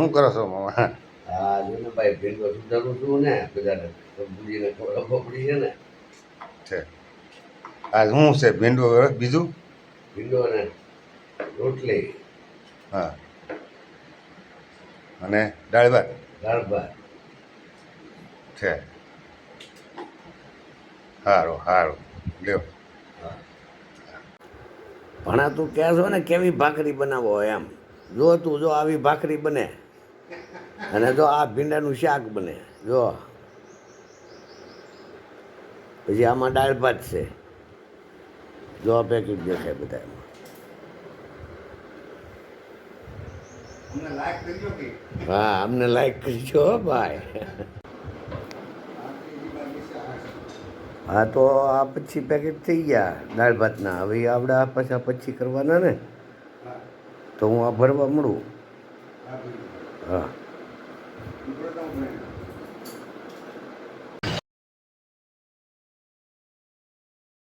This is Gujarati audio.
શું કરો છો મામા? હા જો ને ભાઈ ભીંડો સુધારું છું ને બધાને બુજીને ખબર પડી છે ને છે આજ શું છે ભીંડું હવે બીજું? ભીંડો ને રોટલી હા અને દાળ ભાત દાળ ભાત. છે. સારું સારું લ્યો. ભણા તું કહે છો ને કેવી ભાખરી બનાવો એમ જો તું જો આવી ભાખરી બને અને જો આ ભીંડાનું શાક બને જો પછી આમાં દાળ ભાત છે જો આ પેકેટ દેખાય બધા એમાં. હા અમને લાઈક કરજો હો ભાઈ. હા તો આ પછી પેકેટ થઈ ગયા દાળ ભાતના. હવે આપણે આ પાછા પછી કરવાના ને તો હું આ ભરવા મળું. હા